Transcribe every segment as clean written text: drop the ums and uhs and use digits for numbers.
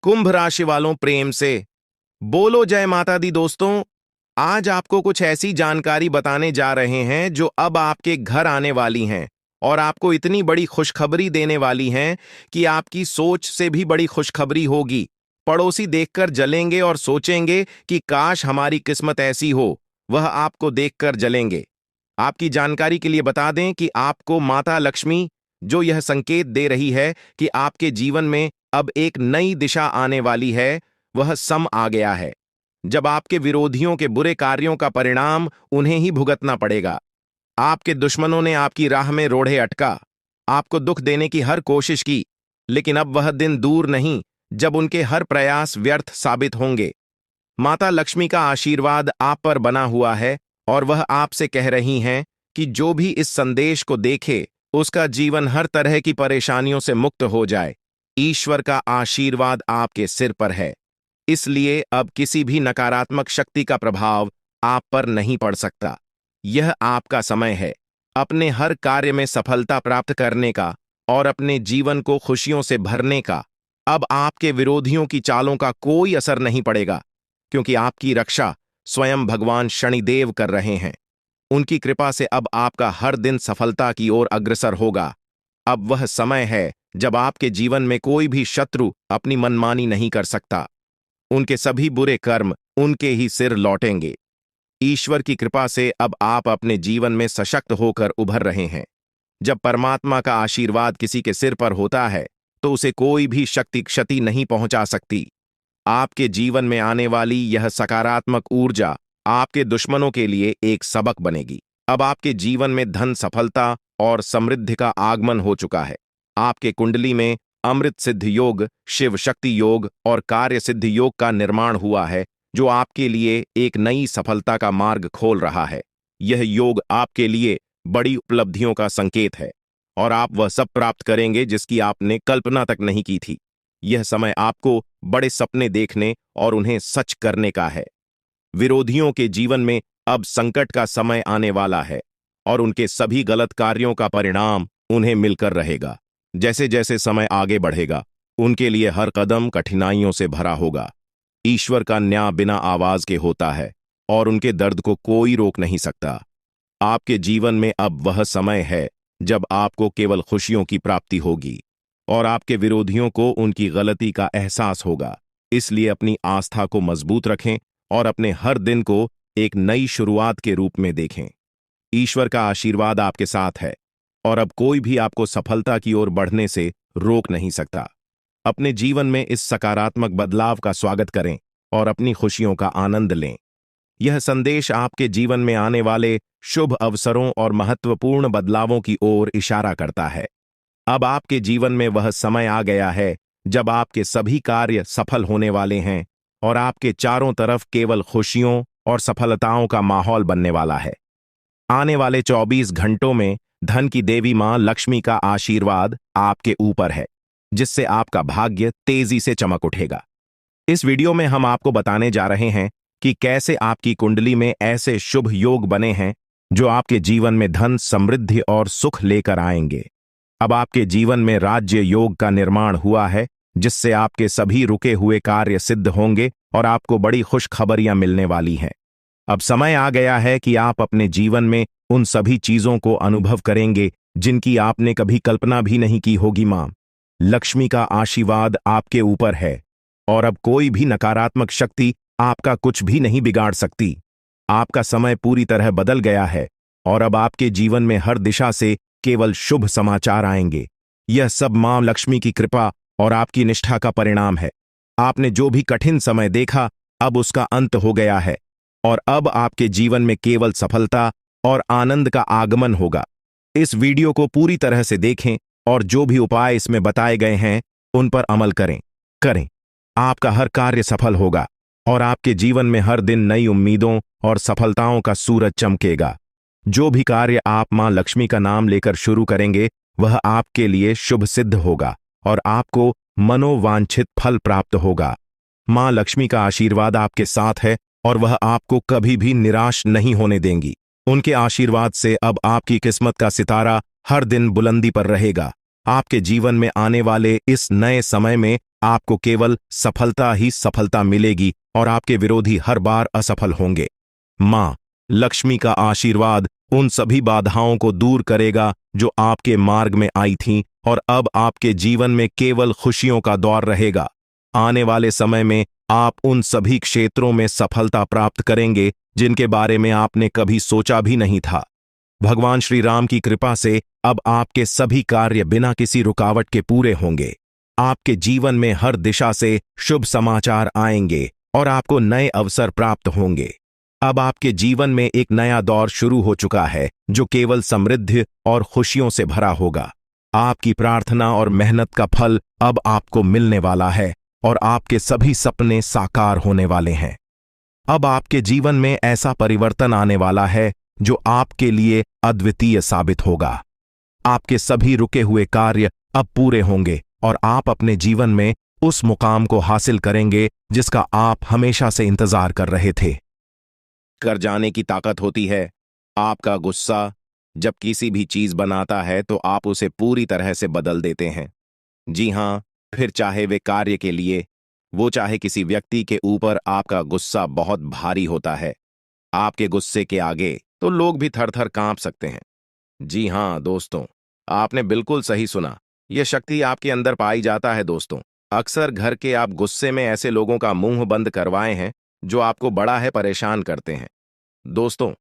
कुंभ राशि वालों प्रेम से बोलो जय माता दी। दोस्तों, आज आपको कुछ ऐसी जानकारी बताने जा रहे हैं जो अब आपके घर आने वाली हैं और आपको इतनी बड़ी खुशखबरी देने वाली हैं कि आपकी सोच से भी बड़ी खुशखबरी होगी। पड़ोसी देखकर जलेंगे और सोचेंगे कि काश हमारी किस्मत ऐसी हो। वह आपको देखकर जलेंगे। आपकी जानकारी के लिए बता दें कि आपको माता लक्ष्मी जो यह संकेत दे रही है कि आपके जीवन में अब एक नई दिशा आने वाली है, वह सम आ गया है। जब आपके विरोधियों के बुरे कार्यों का परिणाम उन्हें ही भुगतना पड़ेगा। आपके दुश्मनों ने आपकी राह में रोड़े अटका, आपको दुख देने की हर कोशिश की, लेकिन अब वह दिन दूर नहीं जब उनके हर प्रयास व्यर्थ साबित होंगे। माता लक्ष्मी का आशीर्वाद आप पर बना हुआ है और वह आपसे कह रही हैं कि जो भी इस संदेश को देखे उसका जीवन हर तरह की परेशानियों से मुक्त हो जाए। ईश्वर का आशीर्वाद आपके सिर पर है, इसलिए अब किसी भी नकारात्मक शक्ति का प्रभाव आप पर नहीं पड़ सकता। यह आपका समय है अपने हर कार्य में सफलता प्राप्त करने का और अपने जीवन को खुशियों से भरने का। अब आपके विरोधियों की चालों का कोई असर नहीं पड़ेगा, क्योंकि आपकी रक्षा स्वयं भगवान शनिदेव कर रहे हैं। उनकी कृपा से अब आपका हर दिन सफलता की ओर अग्रसर होगा। अब वह समय है जब आपके जीवन में कोई भी शत्रु अपनी मनमानी नहीं कर सकता। उनके सभी बुरे कर्म उनके ही सिर लौटेंगे। ईश्वर की कृपा से अब आप अपने जीवन में सशक्त होकर उभर रहे हैं। जब परमात्मा का आशीर्वाद किसी के सिर पर होता है तो उसे कोई भी शक्ति क्षति नहीं पहुंचा सकती। आपके जीवन में आने वाली यह सकारात्मक ऊर्जा आपके दुश्मनों के लिए एक सबक बनेगी। अब आपके जीवन में धन, सफलता और समृद्धि का आगमन हो चुका है। आपके कुंडली में अमृत सिद्ध योग, शिव शक्ति योग और कार्य सिद्ध योग का निर्माण हुआ है, जो आपके लिए एक नई सफलता का मार्ग खोल रहा है। यह योग आपके लिए बड़ी उपलब्धियों का संकेत है और आप वह सब प्राप्त करेंगे जिसकी आपने कल्पना तक नहीं की थी। यह समय आपको बड़े सपने देखने और उन्हें सच करने का है। विरोधियों के जीवन में अब संकट का समय आने वाला है और उनके सभी गलत कार्यों का परिणाम उन्हें मिलकर रहेगा। जैसे जैसे समय आगे बढ़ेगा, उनके लिए हर कदम कठिनाइयों से भरा होगा। ईश्वर का न्याय बिना आवाज के होता है और उनके दर्द को कोई रोक नहीं सकता। आपके जीवन में अब वह समय है जब आपको केवल खुशियों की प्राप्ति होगी और आपके विरोधियों को उनकी गलती का एहसास होगा। इसलिए अपनी आस्था को मजबूत रखें और अपने हर दिन को एक नई शुरुआत के रूप में देखें। ईश्वर का आशीर्वाद आपके साथ है और अब कोई भी आपको सफलता की ओर बढ़ने से रोक नहीं सकता। अपने जीवन में इस सकारात्मक बदलाव का स्वागत करें और अपनी खुशियों का आनंद लें। यह संदेश आपके जीवन में आने वाले शुभ अवसरों और महत्वपूर्ण बदलावों की ओर इशारा करता है। अब आपके जीवन में वह समय आ गया है जब आपके सभी कार्य सफल होने वाले हैं और आपके चारों तरफ केवल खुशियों और सफलताओं का माहौल बनने वाला है। आने वाले 24 घंटों में धन की देवी मां लक्ष्मी का आशीर्वाद आपके ऊपर है, जिससे आपका भाग्य तेजी से चमक उठेगा। इस वीडियो में हम आपको बताने जा रहे हैं कि कैसे आपकी कुंडली में ऐसे शुभ योग बने हैं जो आपके जीवन में धन, समृद्धि और सुख लेकर आएंगे। अब आपके जीवन में राज्य योग का निर्माण हुआ है, जिससे आपके सभी रुके हुए कार्य सिद्ध होंगे और आपको बड़ी खुशखबरियां मिलने वाली हैं। अब समय आ गया है कि आप अपने जीवन में उन सभी चीजों को अनुभव करेंगे जिनकी आपने कभी कल्पना भी नहीं की होगी। मां लक्ष्मी का आशीर्वाद आपके ऊपर है और अब कोई भी नकारात्मक शक्ति आपका कुछ भी नहीं बिगाड़ सकती। आपका समय पूरी तरह बदल गया है और अब आपके जीवन में हर दिशा से केवल शुभ समाचार आएंगे। यह सब मां लक्ष्मी की कृपा और आपकी निष्ठा का परिणाम है। आपने जो भी कठिन समय देखा, अब उसका अंत हो गया है और अब आपके जीवन में केवल सफलता और आनंद का आगमन होगा। इस वीडियो को पूरी तरह से देखें और जो भी उपाय इसमें बताए गए हैं उन पर अमल करें। आपका हर कार्य सफल होगा और आपके जीवन में हर दिन नई उम्मीदों और सफलताओं का सूरज चमकेगा। जो भी कार्य आप मां लक्ष्मी का नाम लेकर शुरू करेंगे, वह आपके लिए शुभ सिद्ध होगा और आपको मनोवांछित फल प्राप्त होगा। मां लक्ष्मी का आशीर्वाद आपके साथ है और वह आपको कभी भी निराश नहीं होने देंगी। उनके आशीर्वाद से अब आपकी किस्मत का सितारा हर दिन बुलंदी पर रहेगा। आपके जीवन में आने वाले इस नए समय में आपको केवल सफलता ही सफलता मिलेगी और आपके विरोधी हर बार असफल होंगे। मां लक्ष्मी का आशीर्वाद उन सभी बाधाओं को दूर करेगा जो आपके मार्ग में आई थीं, और अब आपके जीवन में केवल खुशियों का दौर रहेगा। आने वाले समय में आप उन सभी क्षेत्रों में सफलता प्राप्त करेंगे जिनके बारे में आपने कभी सोचा भी नहीं था। भगवान श्री राम की कृपा से अब आपके सभी कार्य बिना किसी रुकावट के पूरे होंगे। आपके जीवन में हर दिशा से शुभ समाचार आएंगे और आपको नए अवसर प्राप्त होंगे। अब आपके जीवन में एक नया दौर शुरू हो चुका है जो केवल समृद्धि और खुशियों से भरा होगा। आपकी प्रार्थना और मेहनत का फल अब आपको मिलने वाला है और आपके सभी सपने साकार होने वाले हैं। अब आपके जीवन में ऐसा परिवर्तन आने वाला है जो आपके लिए अद्वितीय साबित होगा। आपके सभी रुके हुए कार्य अब पूरे होंगे और आप अपने जीवन में उस मुकाम को हासिल करेंगे जिसका आप हमेशा से इंतजार कर रहे थे। कर जाने की ताकत होती है आपका गुस्सा। जब किसी भी चीज बनाता है तो आप उसे पूरी तरह से बदल देते हैं। जी हां, फिर चाहे वे कार्य के लिए, वो चाहे किसी व्यक्ति के ऊपर, आपका गुस्सा बहुत भारी होता है। आपके गुस्से के आगे तो लोग भी थर थर कांप सकते हैं। जी हां दोस्तों, आपने बिल्कुल सही सुना। यह शक्ति आपके अंदर पाई जाता है दोस्तों। अक्सर घर के आप गुस्से में ऐसे लोगों का मुंह बंद करवाए हैं जो आपको बड़ा है परेशान करते हैं। दोस्तों,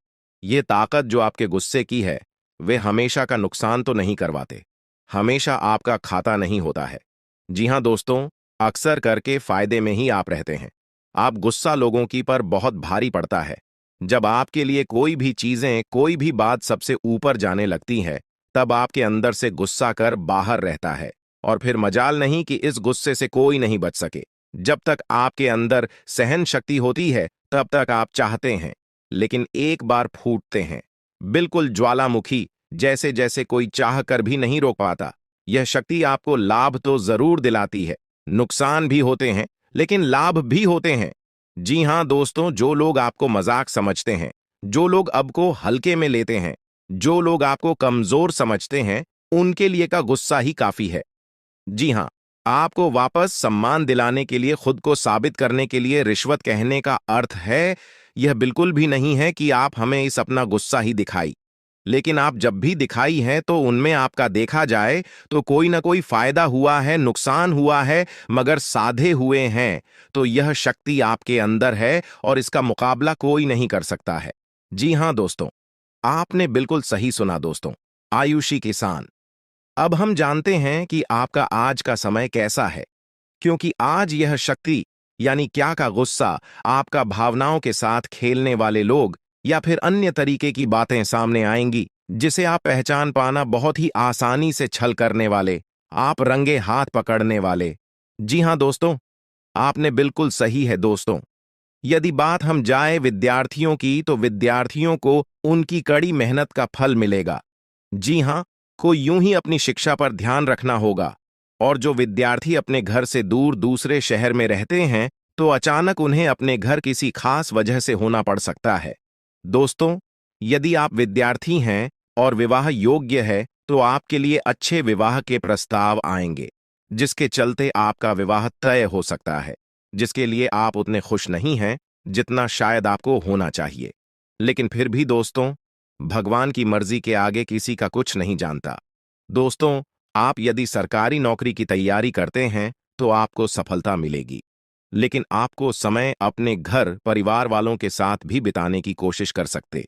ये ताकत जो आपके गुस्से की है, वे हमेशा का नुकसान तो नहीं करवाते, हमेशा आपका खाता नहीं होता है। जी हां दोस्तों, अक्सर करके फायदे में ही आप रहते हैं। आप गुस्सा लोगों की पर बहुत भारी पड़ता है। जब आपके लिए कोई भी चीजें, कोई भी बात सबसे ऊपर जाने लगती है, तब आपके अंदर से गुस्सा कर बाहर रहता है और फिर मजाल नहीं कि इस गुस्से से कोई नहीं बच सके। जब तक आपके अंदर सहन शक्ति होती है तब तक आप चाहते हैं, लेकिन एक बार फूटते हैं, बिल्कुल ज्वालामुखी जैसे जैसे कोई चाह कर भी नहीं रोक पाता। यह शक्ति आपको लाभ तो जरूर दिलाती है, नुकसान भी होते हैं लेकिन लाभ भी होते हैं। जी हां दोस्तों, जो लोग आपको मजाक समझते हैं, जो लोग अब को हल्के में लेते हैं, जो लोग आपको कमजोर समझते हैं, उनके लिए का गुस्सा ही काफी है। जी हां, आपको वापस सम्मान दिलाने के लिए, खुद को साबित करने के लिए रिश्वत कहने का अर्थ है यह बिल्कुल भी नहीं है कि आप हमें इस अपना गुस्सा ही दिखाई। लेकिन आप जब भी दिखाई हैं तो उनमें आपका देखा जाए तो कोई ना कोई फायदा हुआ है, नुकसान हुआ है, मगर साधे हुए हैं तो यह शक्ति आपके अंदर है और इसका मुकाबला कोई नहीं कर सकता है। जी हां दोस्तों, आपने बिल्कुल सही सुना दोस्तों। आयुषी किसान, अब हम जानते हैं कि आपका आज का समय कैसा है, क्योंकि आज यह शक्ति यानी क्या का गुस्सा, आपका भावनाओं के साथ खेलने वाले लोग या फिर अन्य तरीके की बातें सामने आएंगी जिसे आप पहचान पाना बहुत ही आसानी से छल करने वाले, आप रंगे हाथ पकड़ने वाले। जी हां दोस्तों, आपने बिल्कुल सही है दोस्तों। यदि बात हम जाए विद्यार्थियों की, तो विद्यार्थियों को उनकी कड़ी मेहनत का फल मिलेगा। जी हां, को यूं ही अपनी शिक्षा पर ध्यान रखना होगा। और जो विद्यार्थी अपने घर से दूर दूसरे शहर में रहते हैं, तो अचानक उन्हें अपने घर किसी खास वजह से होना पड़ सकता है। दोस्तों, यदि आप विद्यार्थी हैं और विवाह योग्य है, तो आपके लिए अच्छे विवाह के प्रस्ताव आएंगे जिसके चलते आपका विवाह तय हो सकता है, जिसके लिए आप उतने खुश नहीं हैं जितना शायद आपको होना चाहिए। लेकिन फिर भी दोस्तों, भगवान की मर्जी के आगे किसी का कुछ नहीं जानता। दोस्तों, आप यदि सरकारी नौकरी की तैयारी करते हैं तो आपको सफलता मिलेगी, लेकिन आपको समय अपने घर परिवार वालों के साथ भी बिताने की कोशिश कर सकते,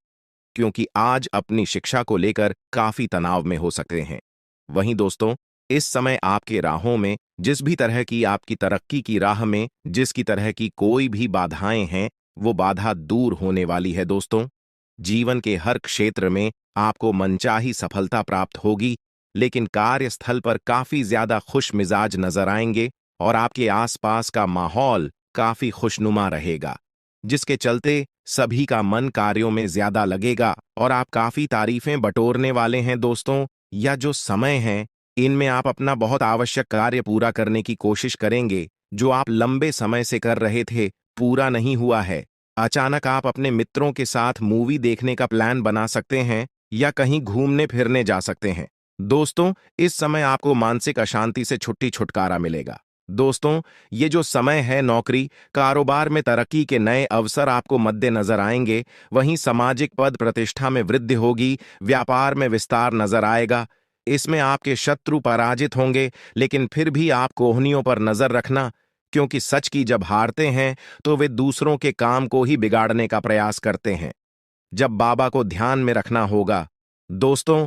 क्योंकि आज अपनी शिक्षा को लेकर काफी तनाव में हो सकते हैं। वहीं दोस्तों, इस समय आपके राहों में, जिस भी तरह की आपकी तरक्की की राह में जिसकी तरह की कोई भी बाधाएं हैं, वो बाधा दूर होने वाली है दोस्तों। जीवन के हर क्षेत्र में आपको मनचाही सफलता प्राप्त होगी, लेकिन कार्यस्थल पर काफी ज्यादा खुश मिजाज नजर आएंगे और आपके आसपास का माहौल काफी खुशनुमा रहेगा, जिसके चलते सभी का मन कार्यों में ज्यादा लगेगा और आप काफी तारीफें बटोरने वाले हैं दोस्तों। या जो समय है, इनमें आप अपना बहुत आवश्यक कार्य पूरा करने की कोशिश करेंगे जो आप लंबे समय से कर रहे थे, पूरा नहीं हुआ है। अचानक आप अपने मित्रों के साथ मूवी देखने का प्लान बना सकते हैं या कहीं घूमने फिरने जा सकते हैं। दोस्तों, इस समय आपको मानसिक अशांति से छुट्टी छुटकारा मिलेगा। दोस्तों, ये जो समय है, नौकरी, कारोबार में तरक्की के नए अवसर आपको मद्देनजर आएंगे। वहीं सामाजिक पद प्रतिष्ठा में वृद्धि होगी, व्यापार में विस्तार नजर आएगा। इसमें आपके शत्रु पराजित होंगे, लेकिन फिर भी आप कोहनियों पर नजर रखना, क्योंकि सच की जब हारते हैं तो वे दूसरों के काम को ही बिगाड़ने का प्रयास करते हैं। जब बाबा को ध्यान में रखना होगा। दोस्तों,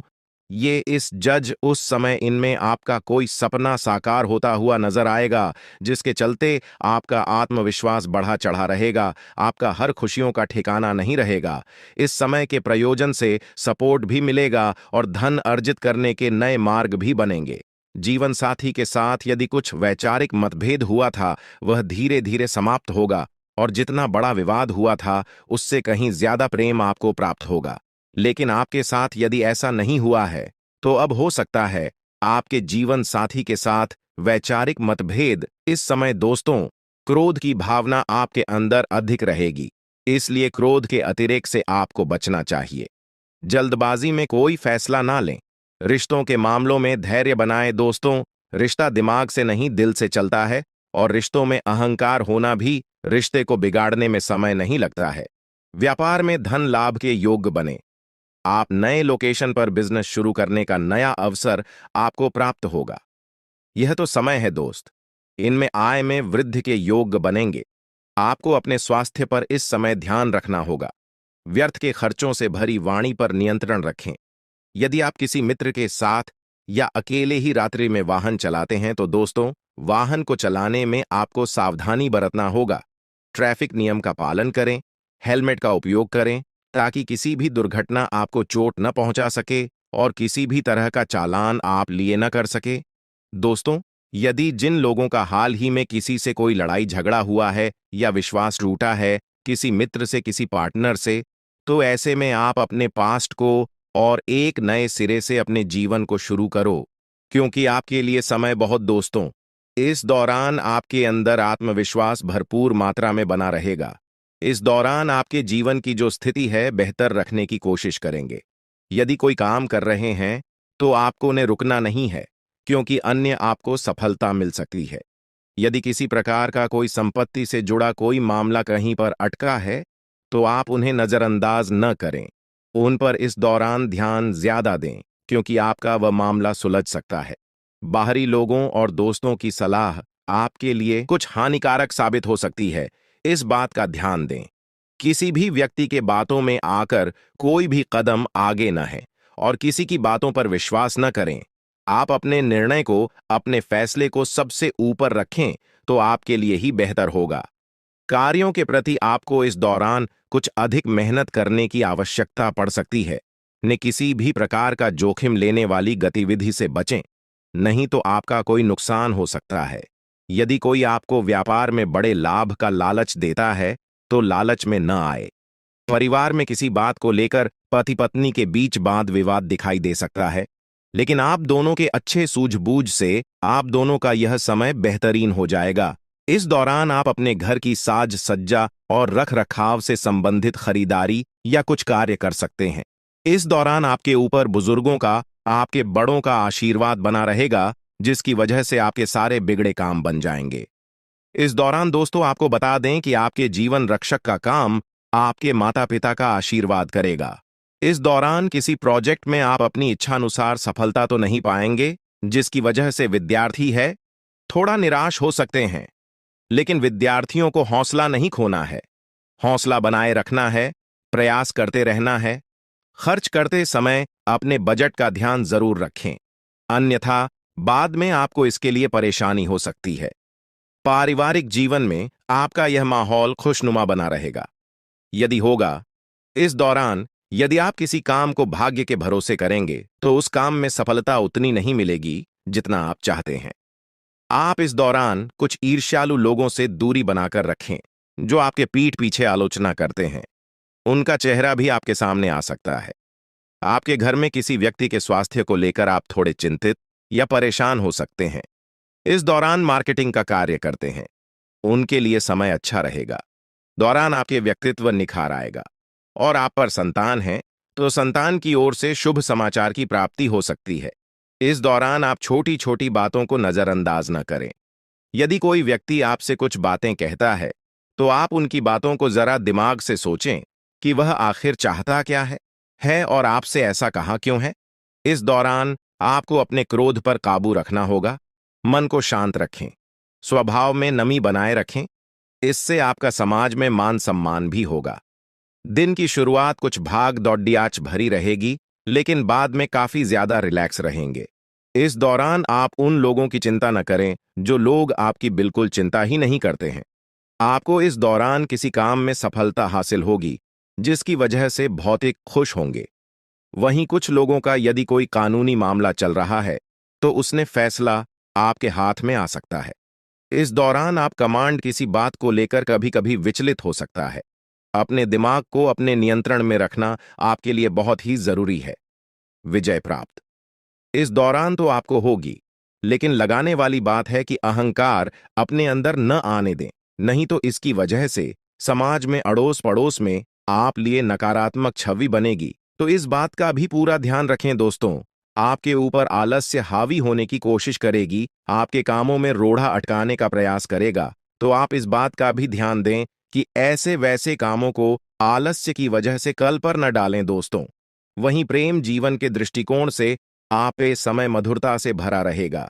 ये इस जज उस समय इनमें आपका कोई सपना साकार होता हुआ नजर आएगा, जिसके चलते आपका आत्मविश्वास बढ़ा चढ़ा रहेगा, आपका हर खुशियों का ठिकाना नहीं रहेगा। इस समय के प्रयोजन से सपोर्ट भी मिलेगा और धन अर्जित करने के नए मार्ग भी बनेंगे। जीवन साथी के साथ यदि कुछ वैचारिक मतभेद हुआ था, वह धीरे धीरे समाप्त होगा, और जितना बड़ा विवाद हुआ था उससे कहीं ज्यादा प्रेम आपको प्राप्त होगा। लेकिन आपके साथ यदि ऐसा नहीं हुआ है, तो अब हो सकता है आपके जीवन साथी के साथ वैचारिक मतभेद। इस समय दोस्तों, क्रोध की भावना आपके अंदर अधिक रहेगी, इसलिए क्रोध के अतिरेक से आपको बचना चाहिए। जल्दबाजी में कोई फैसला ना लें। रिश्तों के मामलों में धैर्य बनाएं दोस्तों। रिश्ता दिमाग से नहीं, दिल से चलता है, और रिश्तों में अहंकार होना भी रिश्ते को बिगाड़ने में समय नहीं लगता है। व्यापार में धन लाभ के योग्य बने। आप नए लोकेशन पर बिजनेस शुरू करने का नया अवसर आपको प्राप्त होगा। यह तो समय है दोस्त, इनमें आय में वृद्धि के योग्य बनेंगे। आपको अपने स्वास्थ्य पर इस समय ध्यान रखना होगा। व्यर्थ के खर्चों से भरी वाणी पर नियंत्रण रखें। यदि आप किसी मित्र के साथ या अकेले ही रात्रि में वाहन चलाते हैं, तो दोस्तों, वाहन को चलाने में आपको सावधानी बरतना होगा। ट्रैफिक नियम का पालन करें, हेलमेट का उपयोग करें, ताकि किसी भी दुर्घटना आपको चोट न पहुंचा सके और किसी भी तरह का चालान आप लिए न कर सके। दोस्तों, यदि जिन लोगों का हाल ही में किसी से कोई लड़ाई झगड़ा हुआ है या विश्वास टूटा है, किसी मित्र से, किसी पार्टनर से, तो ऐसे में आप अपने पास्ट को और एक नए सिरे से अपने जीवन को शुरू करो, क्योंकि आपके लिए समय बहुत दोस्तों। इस दौरान आपके अंदर आत्मविश्वास भरपूर मात्रा में बना रहेगा। इस दौरान आपके जीवन की जो स्थिति है, बेहतर रखने की कोशिश करेंगे। यदि कोई काम कर रहे हैं, तो आपको उन्हें रुकना नहीं है, क्योंकि अन्य आपको सफलता मिल सकती है। यदि किसी प्रकार का कोई संपत्ति से जुड़ा कोई मामला कहीं पर अटका है, तो आप उन्हें नजरअंदाज न करें। उन पर इस दौरान ध्यान ज्यादा दें, क्योंकि आपका वह मामला सुलझ सकता है। बाहरी लोगों और दोस्तों की सलाह आपके लिए कुछ हानिकारक साबित हो सकती है, इस बात का ध्यान दें। किसी भी व्यक्ति के बातों में आकर कोई भी कदम आगे न है, और किसी की बातों पर विश्वास न करें। आप अपने निर्णय को, अपने फैसले को सबसे ऊपर रखें, तो आपके लिए ही बेहतर होगा। कार्यों के प्रति आपको इस दौरान कुछ अधिक मेहनत करने की आवश्यकता पड़ सकती है। ने किसी भी प्रकार का जोखिम लेने वाली गतिविधि से बचें, नहीं तो आपका कोई नुकसान हो सकता है। यदि कोई आपको व्यापार में बड़े लाभ का लालच देता है, तो लालच में न आए। परिवार में किसी बात को लेकर पति पत्नी के बीच वाद विवाद दिखाई दे सकता है, लेकिन आप दोनों के अच्छे सूझबूझ से आप दोनों का यह समय बेहतरीन हो जाएगा। इस दौरान आप अपने घर की साज सज्जा और रख रखाव से संबंधित खरीदारी या कुछ कार्य कर सकते हैं। इस दौरान आपके ऊपर बुजुर्गों का, आपके बड़ों का आशीर्वाद बना रहेगा, जिसकी वजह से आपके सारे बिगड़े काम बन जाएंगे। इस दौरान दोस्तों, आपको बता दें कि आपके जीवन रक्षक का काम आपके माता पिता का आशीर्वाद करेगा। इस दौरान किसी प्रोजेक्ट में आप अपनी इच्छानुसार सफलता तो नहीं पाएंगे, जिसकी वजह से विद्यार्थी है थोड़ा निराश हो सकते हैं। लेकिन विद्यार्थियों को हौसला नहीं खोना है, हौसला बनाए रखना है, प्रयास करते रहना है। खर्च करते समय अपने बजट का ध्यान जरूर रखें, अन्यथा बाद में आपको इसके लिए परेशानी हो सकती है। पारिवारिक जीवन में आपका यह माहौल खुशनुमा बना रहेगा। यदि होगा, इस दौरान यदि आप किसी काम को भाग्य के भरोसे करेंगे, तो उस काम में सफलता उतनी नहीं मिलेगी जितना आप चाहते हैं। आप इस दौरान कुछ ईर्ष्यालु लोगों से दूरी बनाकर रखें, जो आपके पीठ पीछे आलोचना करते हैं। उनका चेहरा भी आपके सामने आ सकता है। आपके घर में किसी व्यक्ति के स्वास्थ्य को लेकर आप थोड़े चिंतित या परेशान हो सकते हैं। इस दौरान मार्केटिंग का कार्य करते हैं, उनके लिए समय अच्छा रहेगा। दौरान आपके व्यक्तित्व निखार आएगा। और आप पर संतान है, तो संतान की ओर से शुभ समाचार की प्राप्ति हो सकती है। इस दौरान आप छोटी छोटी बातों को नजरअंदाज न करें। यदि कोई व्यक्ति आपसे कुछ बातें कहता है तो आप उनकी बातों को जरा दिमाग से सोचें कि वह आखिर चाहता क्या है और आपसे ऐसा कहा क्यों है। इस दौरान आपको अपने क्रोध पर काबू रखना होगा। मन को शांत रखें, स्वभाव में नमी बनाए रखें। इससे आपका समाज में मान सम्मान भी होगा। दिन की शुरुआत कुछ भाग दौड़ियाच भरी रहेगी, लेकिन बाद में काफी ज्यादा रिलैक्स रहेंगे। इस दौरान आप उन लोगों की चिंता न करें जो लोग आपकी बिल्कुल चिंता ही नहीं करते हैं। आपको इस दौरान किसी काम में सफलता हासिल होगी, जिसकी वजह से भौतिक खुश होंगे। वहीं कुछ लोगों का यदि कोई कानूनी मामला चल रहा है तो उसने फैसला आपके हाथ में आ सकता है। इस दौरान आप कमांड किसी बात को लेकर कभी कभी विचलित हो सकता है। अपने दिमाग को अपने नियंत्रण में रखना आपके लिए बहुत ही जरूरी है। विजय प्राप्त इस दौरान तो आपको होगी, लेकिन लगाने वाली बात है कि अहंकार अपने अंदर न आने दें, नहीं तो इसकी वजह से समाज में अड़ोस पड़ोस में आप लिए नकारात्मक छवि बनेगी। तो इस बात का भी पूरा ध्यान रखें दोस्तों। आपके ऊपर आलस्य हावी होने की कोशिश करेगी, आपके कामों में रोड़ा अटकाने का प्रयास करेगा। तो आप इस बात का भी ध्यान दें कि ऐसे वैसे कामों को आलस्य की वजह से कल पर न डालें दोस्तों। वहीं प्रेम जीवन के दृष्टिकोण से आप ये समय मधुरता से भरा रहेगा।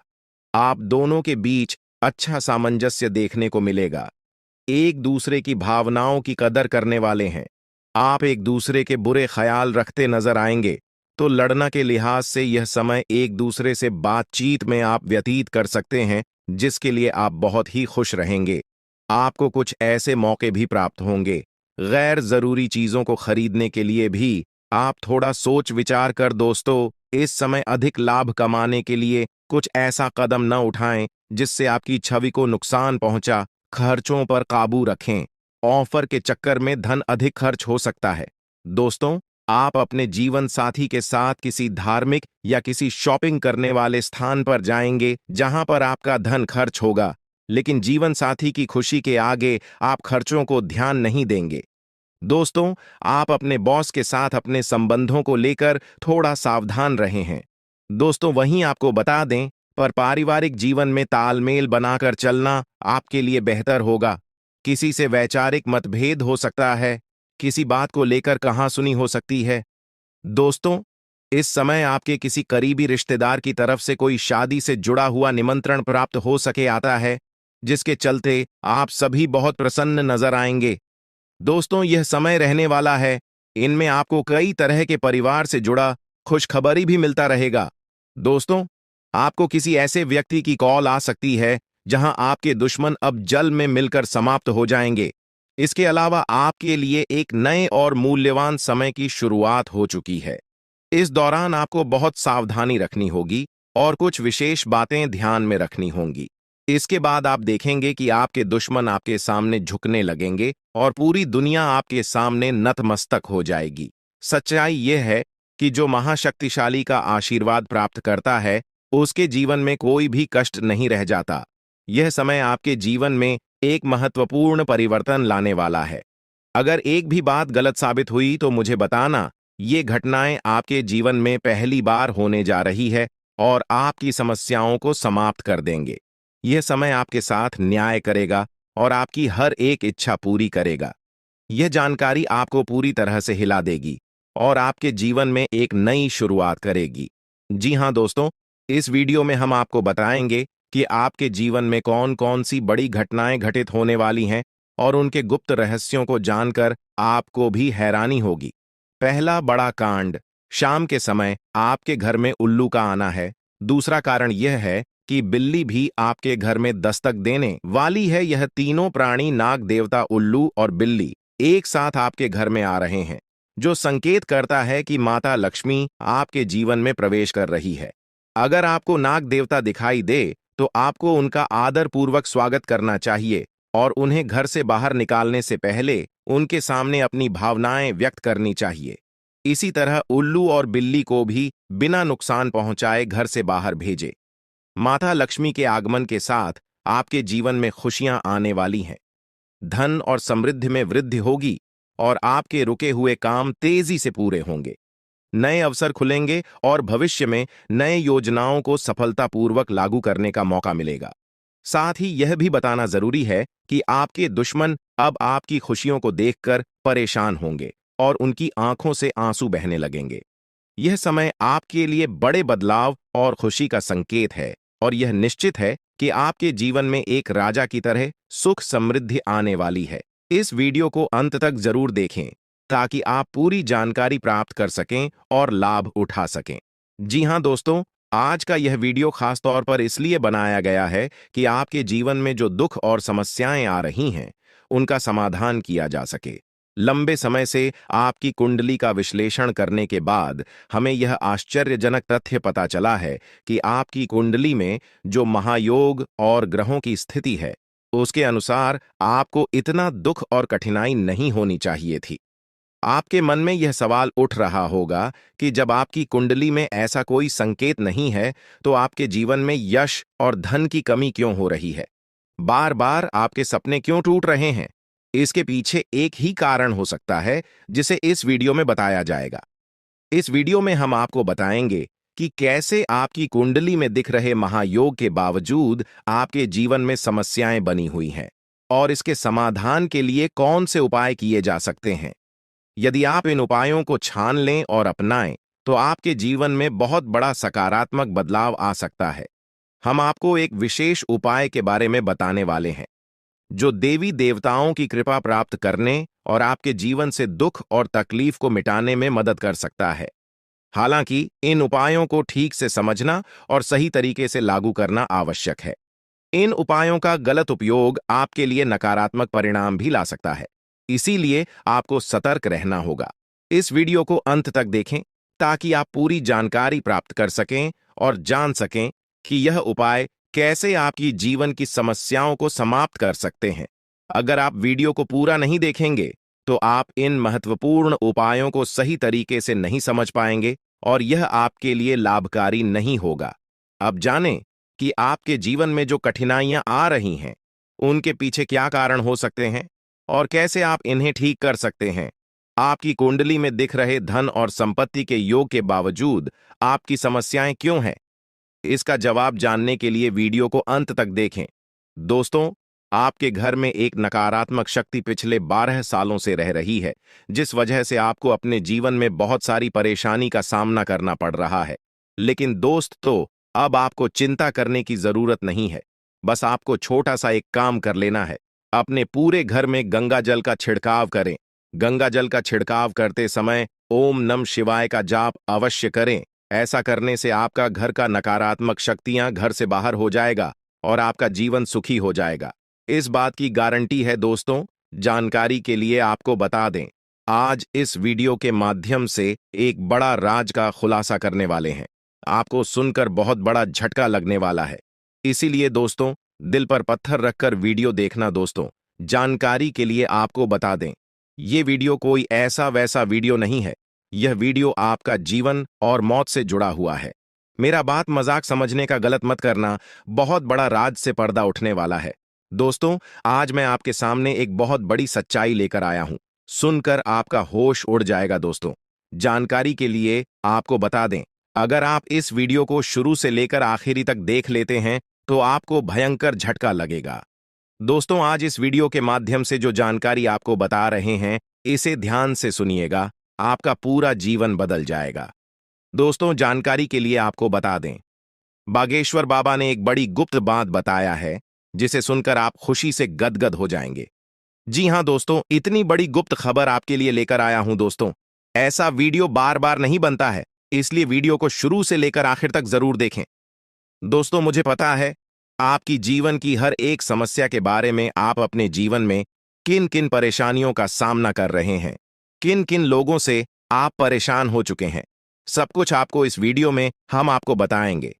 आप दोनों के बीच अच्छा सामंजस्य देखने को मिलेगा। एक दूसरे की भावनाओं की कदर करने वाले हैं। आप एक दूसरे के बुरे ख्याल रखते नजर आएंगे, तो लड़ना के लिहाज से यह समय एक दूसरे से बातचीत में आप व्यतीत कर सकते हैं, जिसके लिए आप बहुत ही खुश रहेंगे। आपको कुछ ऐसे मौके भी प्राप्त होंगे। गैर जरूरी चीजों को खरीदने के लिए भी आप थोड़ा सोच विचार कर दोस्तों, इस समय अधिक लाभ कमाने के लिए कुछ ऐसा कदम न उठाएं जिससे आपकी छवि को नुकसान पहुंचा। खर्चों पर काबू रखें। ऑफर के चक्कर में धन अधिक खर्च हो सकता है। दोस्तों, आप अपने जीवन साथी के साथ किसी धार्मिक या किसी शॉपिंग करने वाले स्थान पर जाएंगे जहां पर आपका धन खर्च होगा, लेकिन जीवन साथी की खुशी के आगे आप खर्चों को ध्यान नहीं देंगे। दोस्तों, आप अपने बॉस के साथ अपने संबंधों को लेकर थोड़ा सावधान रहे हैं। दोस्तों, वहीं आपको बता दें, पर पारिवारिक जीवन में तालमेल बनाकर चलना आपके लिए बेहतर होगा। किसी से वैचारिक मतभेद हो सकता है, किसी बात को लेकर कहासुनी हो सकती है। दोस्तों, इस समय आपके किसी करीबी रिश्तेदार की तरफ से कोई शादी से जुड़ा हुआ निमंत्रण प्राप्त हो सके आता है, जिसके चलते आप सभी बहुत प्रसन्न नजर आएंगे। दोस्तों, यह समय रहने वाला है। इनमें आपको कई तरह के परिवार से जुड़ा खुशखबरी भी मिलता रहेगा। दोस्तों, आपको किसी ऐसे व्यक्ति की कॉल आ सकती है जहां आपके दुश्मन अब जल में मिलकर समाप्त हो जाएंगे। इसके अलावा आपके लिए एक नए और मूल्यवान समय की शुरुआत हो चुकी है। इस दौरान आपको बहुत सावधानी रखनी होगी और कुछ विशेष बातें ध्यान में रखनी होंगी। इसके बाद आप देखेंगे कि आपके दुश्मन आपके सामने झुकने लगेंगे और पूरी दुनिया आपके सामने नतमस्तक हो जाएगी। सच्चाई यह है कि जो महाशक्तिशाली का आशीर्वाद प्राप्त करता है, उसके जीवन में कोई भी कष्ट नहीं रह जाता। यह समय आपके जीवन में एक महत्वपूर्ण परिवर्तन लाने वाला है। अगर एक भी बात गलत साबित हुई तो मुझे बताना। ये घटनाएं आपके जीवन में पहली बार होने जा रही है और आपकी समस्याओं को समाप्त कर देंगे। यह समय आपके साथ न्याय करेगा और आपकी हर एक इच्छा पूरी करेगा। यह जानकारी आपको पूरी तरह से हिला देगी और आपके जीवन में एक नई शुरुआत करेगी। जी हाँ दोस्तों, इस वीडियो में हम आपको बताएंगे कि आपके जीवन में कौन कौन सी बड़ी घटनाएं घटित होने वाली हैं और उनके गुप्त रहस्यों को जानकर आपको भी हैरानी होगी। पहला बड़ा कांड, शाम के समय आपके घर में उल्लू का आना है। दूसरा कारण यह है कि बिल्ली भी आपके घर में दस्तक देने वाली है। यह तीनों प्राणी, नाग देवता, उल्लू और बिल्ली, एक साथ आपके घर में आ रहे हैं, जो संकेत करता है कि माता लक्ष्मी आपके जीवन में प्रवेश कर रही है। अगर आपको नाग देवता दिखाई दे तो आपको उनका आदर पूर्वक स्वागत करना चाहिए और उन्हें घर से बाहर निकालने से पहले उनके सामने अपनी भावनाएं व्यक्त करनी चाहिए। इसी तरह उल्लू और बिल्ली को भी बिना नुकसान पहुंचाए घर से बाहर भेजे। माता लक्ष्मी के आगमन के साथ आपके जीवन में खुशियां आने वाली हैं। धन और समृद्धि में वृद्धि होगी और आपके रुके हुए काम तेजी से पूरे होंगे। नए अवसर खुलेंगे और भविष्य में नए योजनाओं को सफलतापूर्वक लागू करने का मौका मिलेगा। साथ ही यह भी बताना जरूरी है कि आपके दुश्मन अब आपकी खुशियों को देखकर परेशान होंगे और उनकी आंखों से आंसू बहने लगेंगे। यह समय आपके लिए बड़े बदलाव और खुशी का संकेत है और यह निश्चित है कि आपके जीवन में एक राजा की तरह सुख समृद्धि आने वाली है। इस वीडियो को अंत तक जरूर देखें ताकि आप पूरी जानकारी प्राप्त कर सकें और लाभ उठा सकें। जी हाँ दोस्तों, आज का यह वीडियो खास तौर पर इसलिए बनाया गया है कि आपके जीवन में जो दुख और समस्याएं आ रही हैं, उनका समाधान किया जा सके। लंबे समय से आपकी कुंडली का विश्लेषण करने के बाद हमें यह आश्चर्यजनक तथ्य पता चला है कि आपकी कुंडली में जो महायोग और ग्रहों की स्थिति है, उसके अनुसार आपको इतना दुख और कठिनाई नहीं होनी चाहिए थी। आपके मन में यह सवाल उठ रहा होगा कि जब आपकी कुंडली में ऐसा कोई संकेत नहीं है, तो आपके जीवन में यश और धन की कमी क्यों हो रही है? बार बार आपके सपने क्यों टूट रहे हैं? इसके पीछे एक ही कारण हो सकता है, जिसे इस वीडियो में बताया जाएगा। इस वीडियो में हम आपको बताएंगे कि कैसे आपकी कुंडली में दिख रहे महायोग के बावजूद आपके जीवन में समस्याएं बनी हुई हैं और इसके समाधान के लिए कौन से उपाय किए जा सकते हैं। यदि आप इन उपायों को छान लें और अपनाएं, तो आपके जीवन में बहुत बड़ा सकारात्मक बदलाव आ सकता है। हम आपको एक विशेष उपाय के बारे में बताने वाले हैं, जो देवी देवताओं की कृपा प्राप्त करने और आपके जीवन से दुख और तकलीफ को मिटाने में मदद कर सकता है। हालांकि इन उपायों को ठीक से समझना और सही तरीके से लागू करना आवश्यक है। इन उपायों का गलत उपयोग आपके लिए नकारात्मक परिणाम भी ला सकता है, इसीलिए आपको सतर्क रहना होगा। इस वीडियो को अंत तक देखें ताकि आप पूरी जानकारी प्राप्त कर सकें और जान सकें कि यह उपाय कैसे आपकी जीवन की समस्याओं को समाप्त कर सकते हैं। अगर आप वीडियो को पूरा नहीं देखेंगे, तो आप इन महत्वपूर्ण उपायों को सही तरीके से नहीं समझ पाएंगे और यह आपके लिए लाभकारी नहीं होगा। अब जानें कि आपके जीवन में जो कठिनाइयां आ रही हैं, उनके पीछे क्या कारण हो सकते हैं और कैसे आप इन्हें ठीक कर सकते हैं। आपकी कुंडली में दिख रहे धन और संपत्ति के योग के बावजूद आपकी समस्याएं क्यों हैं? इसका जवाब जानने के लिए वीडियो को अंत तक देखें। दोस्तों, आपके घर में एक नकारात्मक शक्ति पिछले 12 सालों से रह रही है, जिस वजह से आपको अपने जीवन में बहुत सारी परेशानी का सामना करना पड़ रहा है। लेकिन दोस्त, अब आपको चिंता करने की जरूरत नहीं है। बस आपको छोटा सा एक काम कर लेना है। अपने पूरे घर में गंगा जल का छिड़काव करें। गंगा जल का छिड़काव करते समय ओम नमः शिवाय का जाप अवश्य करें। ऐसा करने से आपका घर का नकारात्मक शक्तियां घर से बाहर हो जाएगा और आपका जीवन सुखी हो जाएगा। इस बात की गारंटी है दोस्तों। जानकारी के लिए आपको बता दें, आज इस वीडियो के माध्यम से एक बड़ा राज का खुलासा करने वाले हैं। आपको सुनकर बहुत बड़ा झटका लगने वाला है, इसीलिए दोस्तों, दिल पर पत्थर रखकर वीडियो देखना। दोस्तों, जानकारी के लिए आपको बता दें, ये वीडियो कोई ऐसा वैसा वीडियो नहीं है। यह वीडियो आपका जीवन और मौत से जुड़ा हुआ है। मेरा बात मजाक समझने का गलत मत करना। बहुत बड़ा राज से पर्दा उठने वाला है। दोस्तों, आज मैं आपके सामने एक बहुत बड़ी सच्चाई लेकर आया हूं। सुनकर आपका होश उड़ जाएगा। दोस्तों, जानकारी के लिए आपको बता दें, अगर आप इस वीडियो को शुरू से लेकर आखिरी तक देख लेते हैं, तो आपको भयंकर झटका लगेगा। दोस्तों, आज इस वीडियो के माध्यम से जो जानकारी आपको बता रहे हैं, इसे ध्यान से सुनिएगा। आपका पूरा जीवन बदल जाएगा। दोस्तों, जानकारी के लिए आपको बता दें, बागेश्वर बाबा ने एक बड़ी गुप्त बात बताया है, जिसे सुनकर आप खुशी से गदगद हो जाएंगे। जी हां दोस्तों, इतनी बड़ी गुप्त खबर आपके लिए लेकर आया हूं। दोस्तों, ऐसा वीडियो बार बार नहीं बनता है, इसलिए वीडियो को शुरू से लेकर आखिर तक जरूर देखें। दोस्तों, मुझे पता है आपकी जीवन की हर एक समस्या के बारे में। आप अपने जीवन में किन किन परेशानियों का सामना कर रहे हैं, किन किन लोगों से आप परेशान हो चुके हैं, सब कुछ आपको इस वीडियो में हम आपको बताएंगे।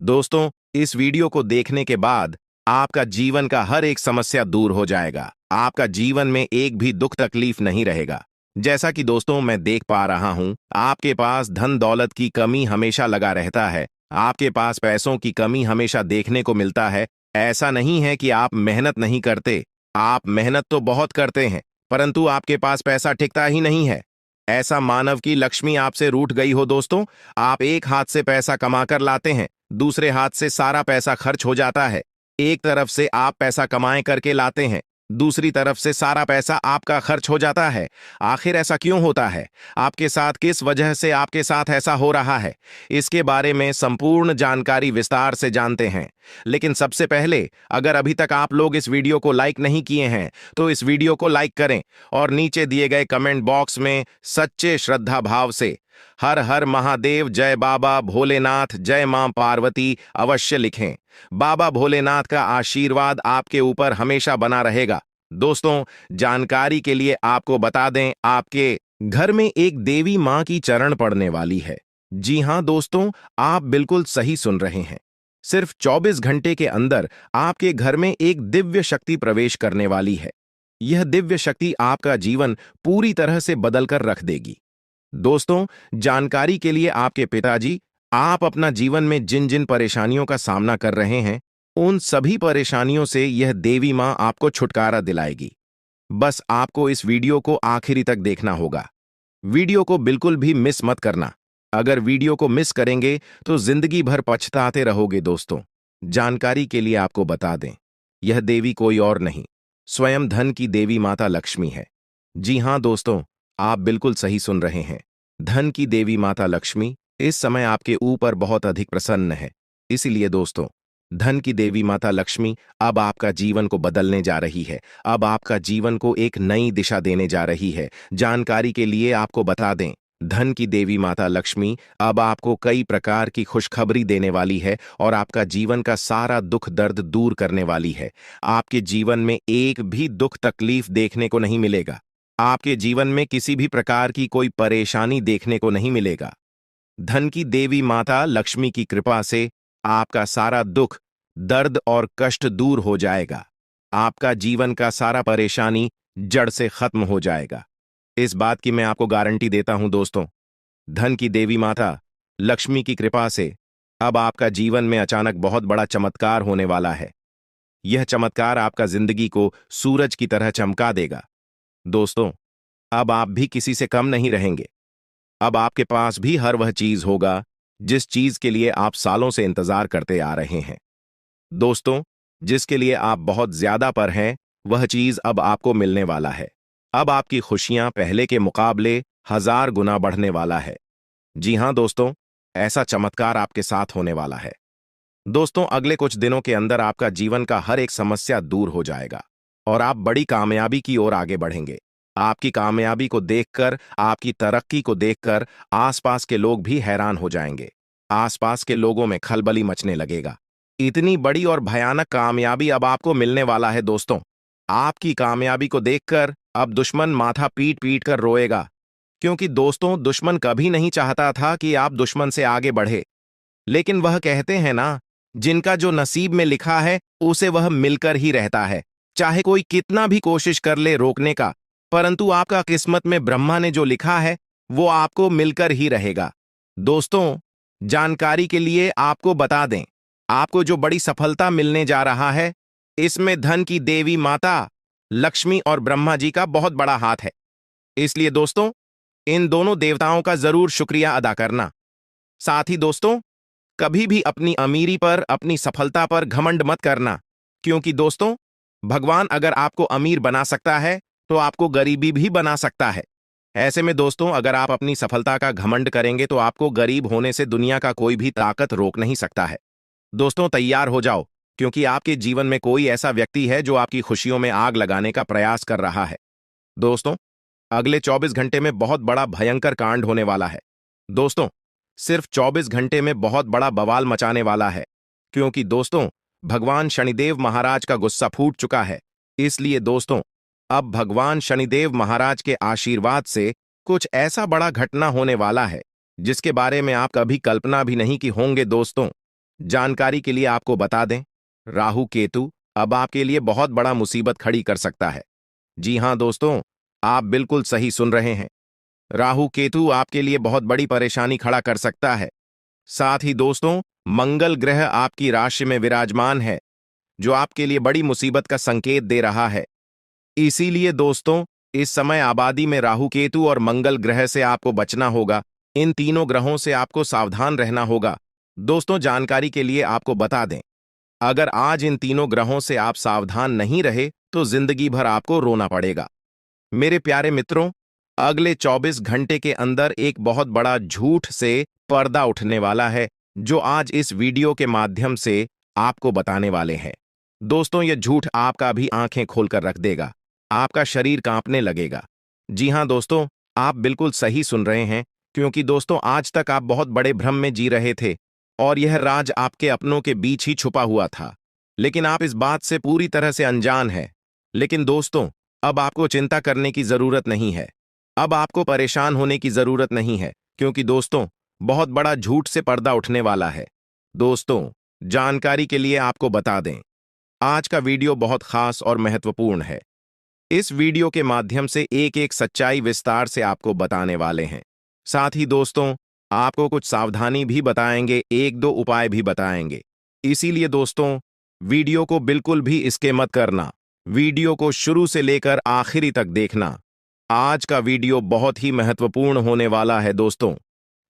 दोस्तों, इस वीडियो को देखने के बाद आपका जीवन का हर एक समस्या दूर हो जाएगा। आपका जीवन में एक भी दुख तकलीफ नहीं रहेगा। जैसा कि दोस्तों मैं देख पा रहा हूं, आपके पास धन दौलत की कमी हमेशा लगा रहता है। आपके पास पैसों की कमी हमेशा देखने को मिलता है। ऐसा नहीं है कि आप मेहनत नहीं करते, आप मेहनत तो बहुत करते हैं, परंतु आपके पास पैसा टिकता ही नहीं है। ऐसा मानव की लक्ष्मी आपसे रूठ गई हो। दोस्तों, आप एक हाथ से पैसा कमाकर लाते हैं, दूसरे हाथ से सारा पैसा खर्च हो जाता है। एक तरफ से आप पैसा कमाए करके लाते हैं, दूसरी तरफ से सारा पैसा आपका खर्च हो जाता है। आखिर ऐसा क्यों होता है? आपके साथ किस वजह से आपके साथ ऐसा हो रहा है? इसके बारे में संपूर्ण जानकारी विस्तार से जानते हैं। लेकिन सबसे पहले, अगर अभी तक आप लोग इस वीडियो को लाइक नहीं किए हैं तो इस वीडियो को लाइक करें और नीचे दिए गए कमेंट बॉक्स में सच्चे श्रद्धा भाव से हर हर महादेव, जय बाबा भोलेनाथ, जय मां पार्वती अवश्य लिखें। बाबा भोलेनाथ का आशीर्वाद आपके ऊपर हमेशा बना रहेगा। दोस्तों, जानकारी के लिए आपको बता दें, आपके घर में एक देवी मां की चरण पड़ने वाली है। जी हां दोस्तों, आप बिल्कुल सही सुन रहे हैं। सिर्फ 24 घंटे के अंदर आपके घर में एक दिव्य शक्ति प्रवेश करने वाली है। यह दिव्य शक्ति आपका जीवन पूरी तरह से बदलकर रख देगी। दोस्तों, जानकारी के लिए आपके पिताजी, आप अपना जीवन में जिन जिन परेशानियों का सामना कर रहे हैं, उन सभी परेशानियों से यह देवी मां आपको छुटकारा दिलाएगी। बस आपको इस वीडियो को आखिरी तक देखना होगा। वीडियो को बिल्कुल भी मिस मत करना। अगर वीडियो को मिस करेंगे तो जिंदगी भर पछताते रहोगे। दोस्तों, जानकारी के लिए आपको बता दें, यह देवी कोई और नहीं, स्वयं धन की देवी माता लक्ष्मी है। जी हां दोस्तों, आप बिल्कुल सही सुन रहे हैं। धन की देवी माता लक्ष्मी इस समय आपके ऊपर बहुत अधिक प्रसन्न है। इसीलिए दोस्तों, धन की देवी माता लक्ष्मी अब आपका जीवन को बदलने जा रही है। अब आपका जीवन को एक नई दिशा देने जा रही है। जानकारी के लिए आपको बता दें, धन की देवी माता लक्ष्मी अब आपको कई प्रकार की खुशखबरी देने वाली है और आपका जीवन का सारा दुख दर्द दूर करने वाली है। आपके जीवन में एक भी दुख तकलीफ देखने को नहीं मिलेगा। आपके जीवन में किसी भी प्रकार की कोई परेशानी देखने को नहीं मिलेगा। धन की देवी माता लक्ष्मी की कृपा से आपका सारा दुख, दर्द और कष्ट दूर हो जाएगा। आपका जीवन का सारा परेशानी जड़ से खत्म हो जाएगा। इस बात की मैं आपको गारंटी देता हूं दोस्तों। धन की देवी माता लक्ष्मी की कृपा से अब आपका जीवन में अचानक बहुत बड़ा चमत्कार होने वाला है। यह चमत्कार आपका जिंदगी को सूरज की तरह चमका देगा। दोस्तों, अब आप भी किसी से कम नहीं रहेंगे। अब आपके पास भी हर वह चीज होगा जिस चीज के लिए आप सालों से इंतजार करते आ रहे हैं। दोस्तों, जिसके लिए आप बहुत ज्यादा पर हैं, वह चीज अब आपको मिलने वाला है। अब आपकी खुशियां पहले के मुकाबले 1000 गुना बढ़ने वाला है। जी हां दोस्तों, ऐसा चमत्कार आपके साथ होने वाला है। दोस्तों, अगले कुछ दिनों के अंदर आपका जीवन का हर एक समस्या दूर हो जाएगा और आप बड़ी कामयाबी की ओर आगे बढ़ेंगे। आपकी कामयाबी को देखकर, आपकी तरक्की को देखकर आसपास के लोग भी हैरान हो जाएंगे। आसपास के लोगों में खलबली मचने लगेगा। इतनी बड़ी और भयानक कामयाबी अब आपको मिलने वाला है। दोस्तों, आपकी कामयाबी को देखकर अब दुश्मन माथा पीट पीट कर रोएगा, क्योंकि दोस्तों, दुश्मन कभी नहीं चाहता था कि आप दुश्मन से आगे बढ़े। लेकिन वह कहते हैं ना, जिनका जो नसीब में लिखा है उसे वह मिलकर ही रहता है। चाहे कोई कितना भी कोशिश कर ले रोकने का, परंतु आपका किस्मत में ब्रह्मा ने जो लिखा है वो आपको मिलकर ही रहेगा। दोस्तों, जानकारी के लिए आपको बता दें, आपको जो बड़ी सफलता मिलने जा रहा है, इसमें धन की देवी माता लक्ष्मी और ब्रह्मा जी का बहुत बड़ा हाथ है। इसलिए दोस्तों, इन दोनों देवताओं का जरूर शुक्रिया अदा करना। साथ ही दोस्तों, कभी भी अपनी अमीरी पर, अपनी सफलता पर घमंड मत करना, क्योंकि दोस्तों, भगवान अगर आपको अमीर बना सकता है तो आपको गरीबी भी बना सकता है। ऐसे में दोस्तों, अगर आप अपनी सफलता का घमंड करेंगे तो आपको गरीब होने से दुनिया का कोई भी ताकत रोक नहीं सकता है। दोस्तों, तैयार हो जाओ, क्योंकि आपके जीवन में कोई ऐसा व्यक्ति है जो आपकी खुशियों में आग लगाने का प्रयास कर रहा है। दोस्तों, अगले 24 घंटे में बहुत बड़ा भयंकर कांड होने वाला है। दोस्तों, सिर्फ 24 घंटे में बहुत बड़ा बवाल मचाने वाला है, क्योंकि दोस्तों, भगवान शनिदेव महाराज का गुस्सा फूट चुका है। इसलिए दोस्तों, अब भगवान शनिदेव महाराज के आशीर्वाद से कुछ ऐसा बड़ा घटना होने वाला है जिसके बारे में आप कभी कल्पना भी नहीं की होंगे। दोस्तों, जानकारी के लिए आपको बता दें, राहु केतु अब आपके लिए बहुत बड़ा मुसीबत खड़ी कर सकता है। जी हां दोस्तों, आप बिल्कुल सही सुन रहे हैं। राहु केतु आपके लिए बहुत बड़ी परेशानी खड़ा कर सकता है। साथ ही दोस्तों, मंगल ग्रह आपकी राशि में विराजमान है, जो आपके लिए बड़ी मुसीबत का संकेत दे रहा है। इसीलिए दोस्तों, इस समय आबादी में राहु केतु और मंगल ग्रह से आपको बचना होगा। इन तीनों ग्रहों से आपको सावधान रहना होगा। दोस्तों, जानकारी के लिए आपको बता दें, अगर आज इन तीनों ग्रहों से आप सावधान नहीं रहे तो जिंदगी भर आपको रोना पड़ेगा। मेरे प्यारे मित्रों, अगले 24 घंटे के अंदर एक बहुत बड़ा झूठ से पर्दा उठने वाला है, जो आज इस वीडियो के माध्यम से आपको बताने वाले हैं। दोस्तों, यह झूठ आपका भी आंखें खोलकर रख देगा, आपका शरीर कांपने लगेगा। जी हां दोस्तों, आप बिल्कुल सही सुन रहे हैं, क्योंकि दोस्तों आज तक आप बहुत बड़े भ्रम में जी रहे थे और यह राज आपके अपनों के बीच ही छुपा हुआ था, लेकिन आप इस बात से पूरी तरह से अनजान हैं। लेकिन दोस्तों, अब आपको चिंता करने की जरूरत नहीं है, अब आपको परेशान होने की जरूरत नहीं है, क्योंकि दोस्तों बहुत बड़ा झूठ से पर्दा उठने वाला है। दोस्तों, जानकारी के लिए आपको बता दें, आज का वीडियो बहुत खास और महत्वपूर्ण है। इस वीडियो के माध्यम से एक एक सच्चाई विस्तार से आपको बताने वाले हैं। साथ ही दोस्तों, आपको कुछ सावधानी भी बताएंगे, एक दो उपाय भी बताएंगे। इसीलिए दोस्तों, वीडियो को बिल्कुल भी स्किप मत करना, वीडियो को शुरू से लेकर आखिरी तक देखना। आज का वीडियो बहुत ही महत्वपूर्ण होने वाला है। दोस्तों,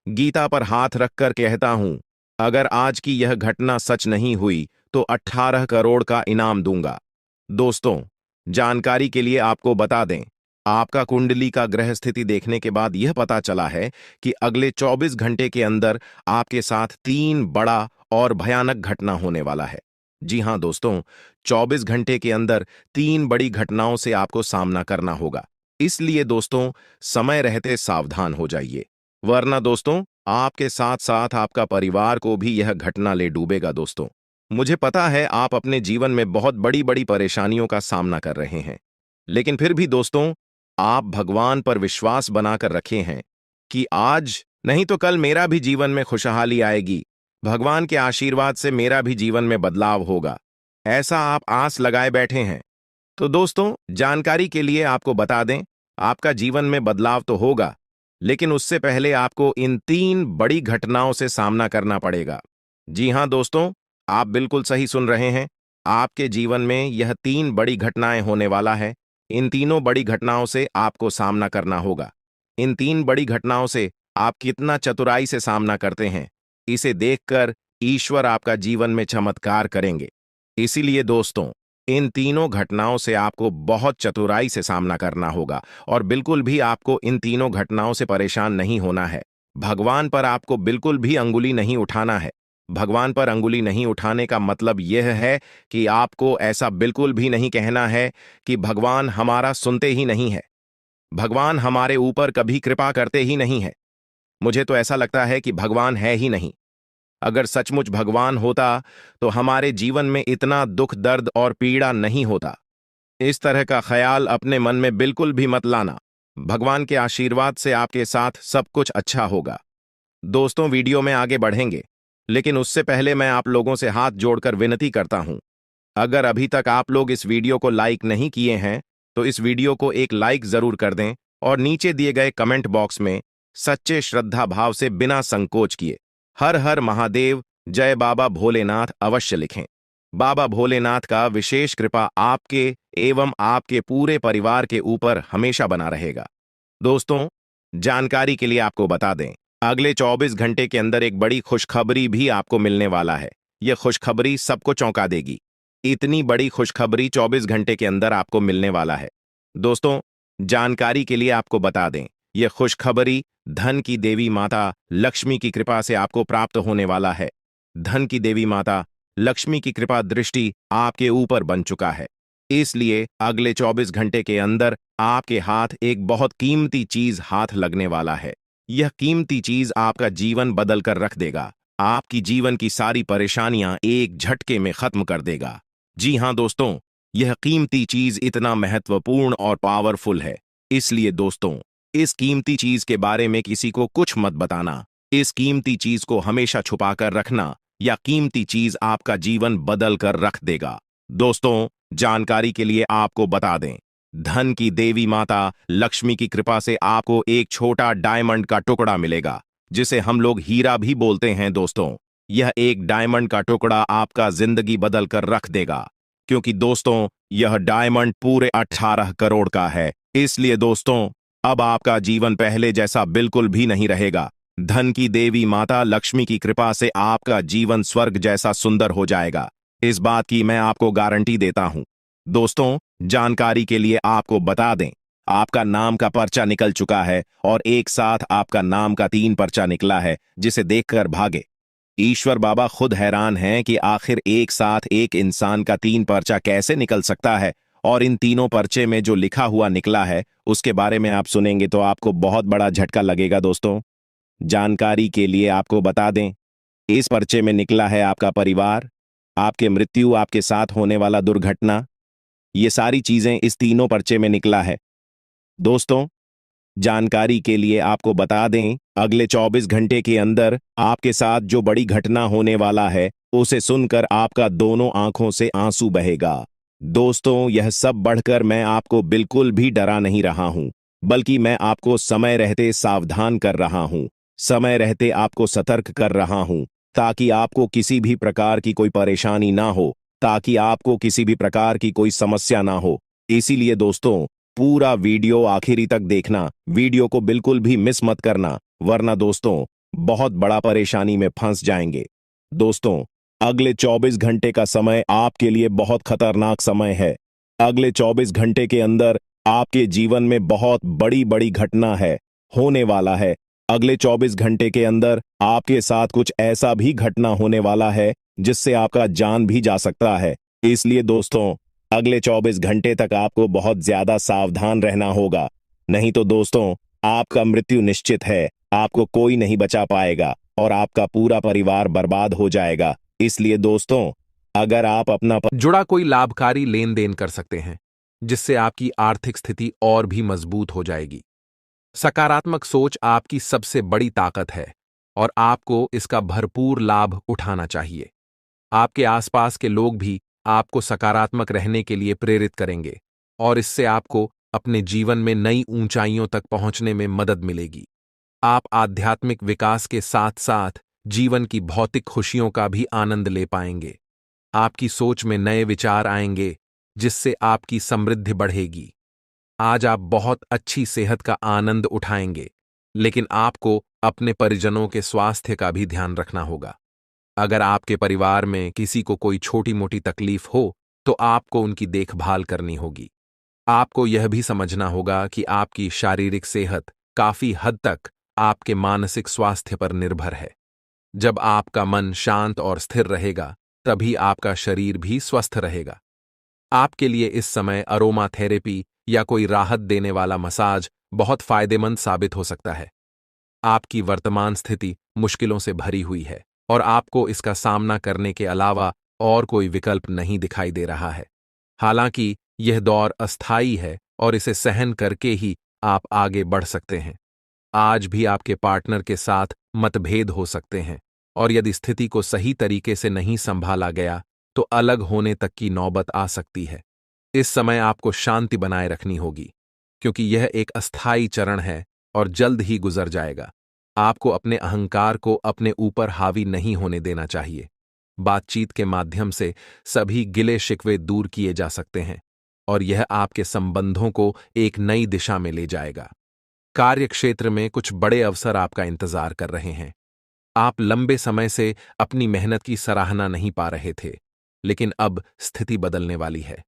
गीता पर हाथ रखकर कहता हूं, अगर आज की यह घटना सच नहीं हुई तो 18 करोड़ का इनाम दूंगा। दोस्तों, जानकारी के लिए आपको बता दें, आपका कुंडली का ग्रह स्थिति देखने के बाद यह पता चला है कि अगले 24 घंटे के अंदर आपके साथ 3 बड़ा और भयानक घटना होने वाला है। जी हां दोस्तों, 24 घंटे के अंदर 3 बड़ी घटनाओं से आपको सामना करना होगा। इसलिए दोस्तों, समय रहते सावधान हो जाइए, वरना दोस्तों आपके साथ साथ आपका परिवार को भी यह घटना ले डूबेगा। दोस्तों, मुझे पता है आप अपने जीवन में बहुत बड़ी बड़ी परेशानियों का सामना कर रहे हैं, लेकिन फिर भी दोस्तों, आप भगवान पर विश्वास बनाकर रखे हैं कि आज नहीं तो कल मेरा भी जीवन में खुशहाली आएगी, भगवान के आशीर्वाद से मेरा भी जीवन में बदलाव होगा, ऐसा आप आस लगाए बैठे हैं। तो दोस्तों, जानकारी के लिए आपको बता दें, आपका जीवन में बदलाव तो होगा, लेकिन उससे पहले आपको इन 3 बड़ी घटनाओं से सामना करना पड़ेगा। जी हां दोस्तों, आप बिल्कुल सही सुन रहे हैं, आपके जीवन में यह 3 बड़ी घटनाएं होने वाला है। इन तीनों बड़ी घटनाओं से आपको सामना करना होगा। इन 3 बड़ी घटनाओं से आप कितना चतुराई से सामना करते हैं, इसे देखकर ईश्वर आपका जीवन में चमत्कार करेंगे। इसीलिए दोस्तों, इन तीनों घटनाओं से आपको बहुत चतुराई से सामना करना होगा और बिल्कुल भी आपको इन तीनों घटनाओं से परेशान नहीं होना है। भगवान पर आपको बिल्कुल भी अंगुली नहीं उठाना है। भगवान पर अंगुली नहीं उठाने का मतलब यह है कि आपको ऐसा बिल्कुल भी नहीं कहना है कि भगवान हमारा सुनते ही नहीं है, भगवान हमारे ऊपर कभी कृपा करते ही नहीं है, मुझे तो ऐसा लगता है कि भगवान है ही नहीं। अगर सचमुच भगवान होता तो हमारे जीवन में इतना दुख, दर्द और पीड़ा नहीं होता। इस तरह का ख्याल अपने मन में बिल्कुल भी मत लाना। भगवान के आशीर्वाद से आपके साथ सब कुछ अच्छा होगा। दोस्तों, वीडियो में आगे बढ़ेंगे, लेकिन उससे पहले मैं आप लोगों से हाथ जोड़कर विनती करता हूं, अगर अभी तक आप लोग इस वीडियो को लाइक नहीं किए हैं तो इस वीडियो को एक लाइक जरूर कर दें और नीचे दिए गए कमेंट बॉक्स में सच्चे श्रद्धा भाव से बिना संकोच किए हर हर महादेव, जय बाबा भोलेनाथ अवश्य लिखें। बाबा भोलेनाथ का विशेष कृपा आपके एवं आपके पूरे परिवार के ऊपर हमेशा बना रहेगा। दोस्तों, जानकारी के लिए आपको बता दें, अगले 24 घंटे के अंदर एक बड़ी खुशखबरी भी आपको मिलने वाला है। यह खुशखबरी सबको चौंका देगी। इतनी बड़ी खुशखबरी 24 घंटे के अंदर आपको मिलने वाला है। दोस्तों, जानकारी के लिए आपको बता दें, यह खुशखबरी धन की देवी माता लक्ष्मी की कृपा से आपको प्राप्त होने वाला है। धन की देवी माता लक्ष्मी की कृपा दृष्टि आपके ऊपर बन चुका है। इसलिए अगले 24 घंटे के अंदर आपके हाथ एक बहुत कीमती चीज हाथ लगने वाला है। यह कीमती चीज आपका जीवन बदल कर रख देगा, आपकी जीवन की सारी परेशानियां एक झटके में खत्म कर देगा। जी हां दोस्तों, यह कीमती चीज इतना महत्वपूर्ण और पावरफुल है, इसलिए दोस्तों, इस कीमती चीज के बारे में किसी को कुछ मत बताना। इस कीमती चीज को हमेशा छुपाकर रखना, या कीमती चीज आपका जीवन बदल कर रख देगा। दोस्तों, जानकारी के लिए आपको बता दें, धन की देवी माता लक्ष्मी की कृपा से आपको एक छोटा डायमंड का टुकड़ा मिलेगा, जिसे हम लोग हीरा भी बोलते हैं। दोस्तों, यह एक डायमंड का टुकड़ा आपका जिंदगी बदल कर रख देगा, क्योंकि दोस्तों यह डायमंड पूरे 18 करोड़ का है। इसलिए दोस्तों, अब आपका जीवन पहले जैसा बिल्कुल भी नहीं रहेगा। धन की देवी माता लक्ष्मी की कृपा से आपका जीवन स्वर्ग जैसा सुंदर हो जाएगा। इस बात की मैं आपको गारंटी देता हूं। दोस्तों, जानकारी के लिए आपको बता दें, आपका नाम का पर्चा निकल चुका है और एक साथ आपका नाम का 3 पर्चा निकला है, जिसे देखकर भागे। ईश्वर बाबा खुद हैरान हैं कि आखिर एक साथ एक इंसान का 3 पर्चा कैसे निकल सकता है, और इन तीनों पर्चे में जो लिखा हुआ निकला है उसके बारे में आप सुनेंगे तो आपको बहुत बड़ा झटका लगेगा। दोस्तों, जानकारी के लिए आपको बता दें, इस पर्चे में निकला है आपका परिवार, आपके मृत्यु, आपके साथ होने वाला दुर्घटना, ये सारी चीजें इस तीनों पर्चे में निकला है। दोस्तों, जानकारी के लिए आपको बता दें, अगले 24 घंटे के अंदर आपके साथ जो बड़ी घटना होने वाला है उसे सुनकर आपका दोनों आंखों से आंसू बहेगा। दोस्तों, यह सब बढ़कर मैं आपको बिल्कुल भी डरा नहीं रहा हूं, बल्कि मैं आपको समय रहते सावधान कर रहा हूं, समय रहते आपको सतर्क कर रहा हूं, ताकि आपको किसी भी प्रकार की कोई परेशानी ना हो, ताकि आपको किसी भी प्रकार की कोई समस्या ना हो। इसीलिए दोस्तों, पूरा वीडियो आखिरी तक देखना, वीडियो को बिल्कुल भी मिस मत करना, वरना दोस्तों बहुत बड़ा परेशानी में फंस जाएंगे। दोस्तों, अगले 24 घंटे का समय आपके लिए बहुत खतरनाक समय है। अगले 24 घंटे के अंदर आपके जीवन में बहुत बड़ी बड़ी घटना है, होने वाला है। अगले 24 घंटे के अंदर आपके साथ कुछ ऐसा भी घटना होने वाला है जिससे आपका जान भी जा सकता है। इसलिए दोस्तों, अगले 24 घंटे तक आपको बहुत ज्यादा सावधान रहना होगा, नहीं तो दोस्तों आपका मृत्यु निश्चित है, आपको कोई नहीं बचा पाएगा और आपका पूरा परिवार बर्बाद हो जाएगा। इसलिए दोस्तों, अगर आप अपना जुड़ा कोई लाभकारी लेन देन कर सकते हैं, जिससे आपकी आर्थिक स्थिति और भी मजबूत हो जाएगी। सकारात्मक सोच आपकी सबसे बड़ी ताकत है और आपको इसका भरपूर लाभ उठाना चाहिए। आपके आसपास के लोग भी आपको सकारात्मक रहने के लिए प्रेरित करेंगे और इससे आपको अपने जीवन में नई ऊंचाइयों तक पहुंचने में मदद मिलेगी। आप आध्यात्मिक विकास के साथ साथ जीवन की भौतिक खुशियों का भी आनंद ले पाएंगे। आपकी सोच में नए विचार आएंगे, जिससे आपकी समृद्धि बढ़ेगी। आज आप बहुत अच्छी सेहत का आनंद उठाएंगे, लेकिन आपको अपने परिजनों के स्वास्थ्य का भी ध्यान रखना होगा। अगर आपके परिवार में किसी को कोई छोटी मोटी तकलीफ हो, तो आपको उनकी देखभाल करनी होगी। आपको यह भी समझना होगा कि आपकी शारीरिक सेहत काफी हद तक आपके मानसिक स्वास्थ्य पर निर्भर है। जब आपका मन शांत और स्थिर रहेगा, तभी आपका शरीर भी स्वस्थ रहेगा। आपके लिए इस समय अरोमा थेरेपी या कोई राहत देने वाला मसाज बहुत फायदेमंद साबित हो सकता है। आपकी वर्तमान स्थिति मुश्किलों से भरी हुई है और आपको इसका सामना करने के अलावा और कोई विकल्प नहीं दिखाई दे रहा है। हालांकि यह दौर अस्थायी है और इसे सहन करके ही आप आगे बढ़ सकते हैं। आज भी आपके पार्टनर के साथ मतभेद हो सकते हैं और यदि स्थिति को सही तरीके से नहीं संभाला गया तो अलग होने तक की नौबत आ सकती है। इस समय आपको शांति बनाए रखनी होगी, क्योंकि यह एक अस्थायी चरण है और जल्द ही गुजर जाएगा। आपको अपने अहंकार को अपने ऊपर हावी नहीं होने देना चाहिए। बातचीत के माध्यम से सभी गिले शिकवे दूर किए जा सकते हैं और यह आपके संबंधों को एक नई दिशा में ले जाएगा। कार्यक्षेत्र में कुछ बड़े अवसर आपका इंतजार कर रहे हैं। आप लंबे समय से अपनी मेहनत की सराहना नहीं पा रहे थे, लेकिन अब स्थिति बदलने वाली है।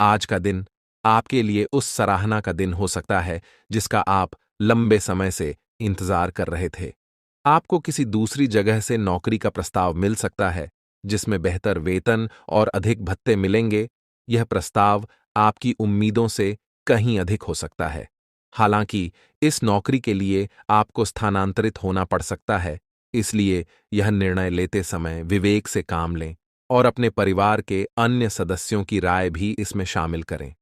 आज का दिन आपके लिए उस सराहना का दिन हो सकता है जिसका आप लंबे समय से इंतजार कर रहे थे। आपको किसी दूसरी जगह से नौकरी का प्रस्ताव मिल सकता है, जिसमें बेहतर वेतन और अधिक भत्ते मिलेंगे। यह प्रस्ताव आपकी उम्मीदों से कहीं अधिक हो सकता है। हालांकि इस नौकरी के लिए आपको स्थानांतरित होना पड़ सकता है, इसलिए यह निर्णय लेते समय विवेक से काम लें और अपने परिवार के अन्य सदस्यों की राय भी इसमें शामिल करें।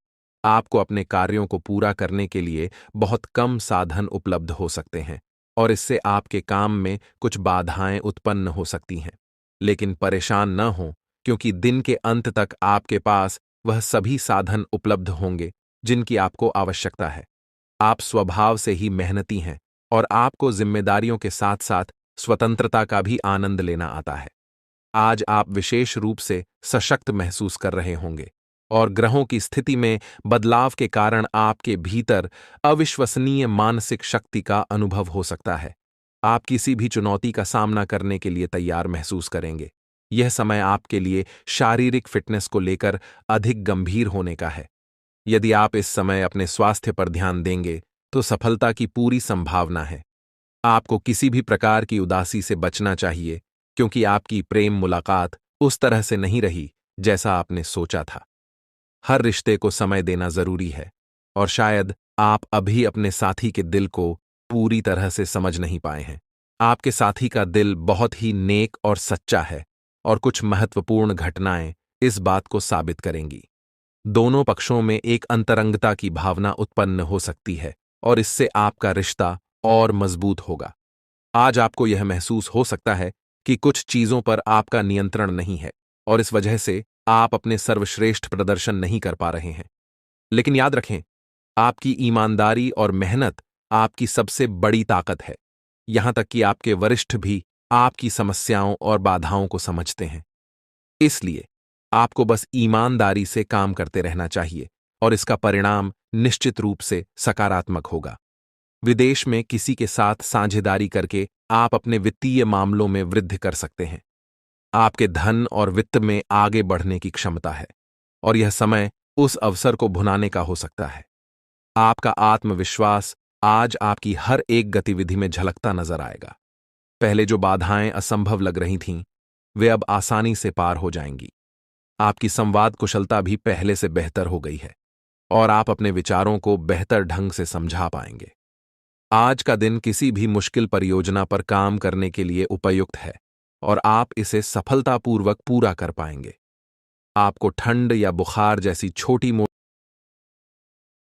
आपको अपने कार्यों को पूरा करने के लिए बहुत कम साधन उपलब्ध हो सकते हैं और इससे आपके काम में कुछ बाधाएं उत्पन्न हो सकती हैं। लेकिन परेशान न हों, क्योंकि दिन के अंत तक आपके पास वह सभी साधन उपलब्ध होंगे जिनकी आपको आवश्यकता है। आप स्वभाव से ही मेहनती हैं और आपको जिम्मेदारियों के साथ साथ स्वतंत्रता का भी आनंद लेना आता है। आज आप विशेष रूप से सशक्त महसूस कर रहे होंगे और ग्रहों की स्थिति में बदलाव के कारण आपके भीतर अविश्वसनीय मानसिक शक्ति का अनुभव हो सकता है। आप किसी भी चुनौती का सामना करने के लिए तैयार महसूस करेंगे। यह समय आपके लिए शारीरिक फिटनेस को लेकर अधिक गंभीर होने का है। यदि आप इस समय अपने स्वास्थ्य पर ध्यान देंगे तो सफलता की पूरी संभावना है। आपको किसी भी प्रकार की उदासी से बचना चाहिए, क्योंकि आपकी प्रेम मुलाकात उस तरह से नहीं रही जैसा आपने सोचा था। हर रिश्ते को समय देना जरूरी है, और शायद आप अभी अपने साथी के दिल को पूरी तरह से समझ नहीं पाए हैं। आपके साथी का दिल बहुत ही नेक और सच्चा है, और कुछ महत्वपूर्ण घटनाएं इस बात को साबित करेंगी। दोनों पक्षों में एक अंतरंगता की भावना उत्पन्न हो सकती है, और इससे आपका रिश्ता और मजबूत होगा। आज आपको यह महसूस हो सकता है कि कुछ चीजों पर आपका नियंत्रण नहीं है, और इस वजह से आप अपने सर्वश्रेष्ठ प्रदर्शन नहीं कर पा रहे हैं। लेकिन याद रखें, आपकी ईमानदारी और मेहनत आपकी सबसे बड़ी ताकत है। यहां तक कि आपके वरिष्ठ भी आपकी समस्याओं और बाधाओं को समझते हैं। इसलिए आपको बस ईमानदारी से काम करते रहना चाहिए, और इसका परिणाम निश्चित रूप से सकारात्मक होगा। विदेश में किसी के साथ साझेदारी करके आप अपने वित्तीय मामलों में वृद्धि कर सकते हैं। आपके धन और वित्त में आगे बढ़ने की क्षमता है, और यह समय उस अवसर को भुनाने का हो सकता है। आपका आत्मविश्वास आज आपकी हर एक गतिविधि में झलकता नजर आएगा। पहले जो बाधाएं असंभव लग रही थीं, वे अब आसानी से पार हो जाएंगी। आपकी संवाद कुशलता भी पहले से बेहतर हो गई है, और आप अपने विचारों को बेहतर ढंग से समझा पाएंगे। आज का दिन किसी भी मुश्किल परियोजना पर काम करने के लिए उपयुक्त है, और आप इसे सफलतापूर्वक पूरा कर पाएंगे। आपको ठंड या बुखार जैसी छोटी मोटी